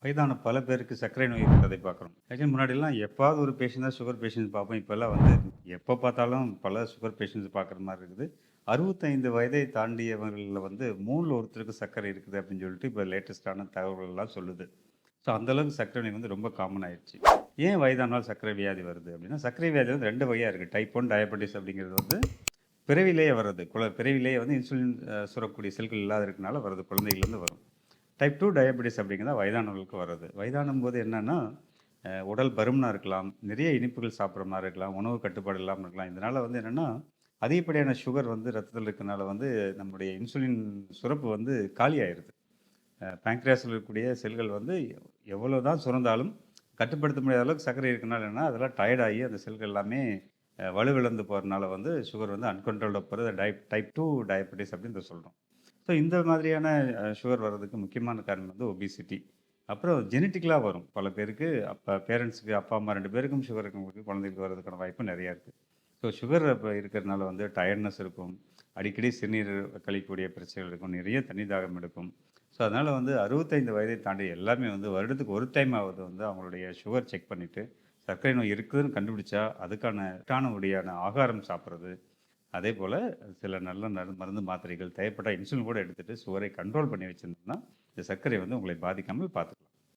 வயதான பல பேருக்கு சர்க்கரை நோய் இருக்கிறதை பார்க்குறோம். ஆக்சுவலி முன்னாடிலாம் எப்பாவது ஒரு பேஷண்ட் தான் சுகர் பேஷண்ட் பார்ப்போம். இப்போல்லாம் வந்து எப்போ பார்த்தாலும் பல சுகர் பேஷண்ட்ஸ் பார்க்குற மாரி இருக்குது. 65 வயதை தாண்டியவர்கள்ல வந்து 3ல ஒருத்தருக்கு சர்க்கரை இருக்குது அப்படின்னு சொல்லிட்டு இப்போ லேட்டஸ்ட்டான தகவல்கள்லாம் சொல்லுது. ஸோ அந்த அளவுக்கு சர்க்கரை நோய் வந்து ரொம்ப காமன் ஆயிருச்சு. ஏன் வயதானால் சர்க்கரை வியாதி வருது அப்படின்னா, சர்க்கரை வியாதி வந்து 2 வகையா இருக்கு. டைப் 1 டயபெட்டிஸ் அப்படிங்கிறது வந்து பிறவியிலேயே வர்றது. பிறவியிலேயே வந்து இன்சுலின் சுரக்கக்கூடிய செல்கள் இல்லாத இருக்கனால வருது. குழந்தைகள்லேருந்து வரும். டைப் 2 டயபெட்டிஸ் அப்படிங்கிறது வயதானவர்களுக்கு வர்றது. வயதானும்போது என்னன்னா, உடல் பருமனா இருக்கலாம், நிறைய இனிப்புகள் சாப்பிடுற மாரி இருக்கலாம், உணவு கட்டுப்பாடு இல்லாம இருக்கலாம். இதனால வந்து என்னன்னா, அதிகப்படியான சுகர் வந்து ரத்தத்தில இருக்கனால வந்து நம்முடைய இன்சுலின் சுரப்பு வந்து காலியாயிருது. பேங்க்ரியாஸ்ல இருக்கக்கூடிய செல்கள் வந்து எவ்வளோ தான் சுரந்தாலும் கட்டுப்படுத்த முடியாத அளவுக்கு சர்க்கரை இருக்கனால என்னன்னா, அதெல்லாம் டயர்ட் ஆகி அந்த செல்கள் எல்லாமே வலுவிழந்து போறனால வந்து சுகர் வந்து அன்கண்ட்ரோல்டா போறது டைப் 2 டயபெட்டிஸ் அப்படின்னு சொல்றோம். ஸோ இந்த மாதிரியான சுகர் வர்றதுக்கு முக்கியமான காரணம் வந்து ஒபிசிட்டி. அப்புறம் ஜெனட்டிக்கலா வரும். பல பேருக்கு பேரண்ட்ஸ்க்கு அப்பா, அம்மா 2 பேருக்கும் சுகர் இருக்கவங்களுக்கு குழந்தைகளுக்கு வர்றதுக்கான வாய்ப்பு நெறையா இருக்கு. ஸோ சுகர் இப்ப இருக்கிறனால வந்து டயர்ட்னஸ் இருக்கும். அடிக்கடி சிறுநீர் கழிக்கக்கூடிய பிரச்சனைகள் இருக்கும். நிறைய தண்ணி தாகம் எடுக்கும். ஸோ அதனால வந்து 65 வயதை தாண்டி எல்லாமே வந்து வருடத்துக்கு ஒரு டைமாவது வந்து அவங்களுடைய சுகர் செக் பண்ணிட்டு, சர்க்கரை நோய் இருக்குதுன்னு கண்டுபிடிச்சா, அதுக்கான கரெக்டான படியான ஆகாரம் சாப்பிடுறது. அதேபோல சில நல்ல மருந்து, மாத்திரைகள் தேவைப்பட்டா இன்சுலின் கூட எடுத்துட்டு சுகரை கண்ட்ரோல் பண்ணி வச்சிருந்தோம்னா, இந்த சர்க்கரை வந்து உங்களை பாதிக்காமல் பார்த்துக்கலாம்.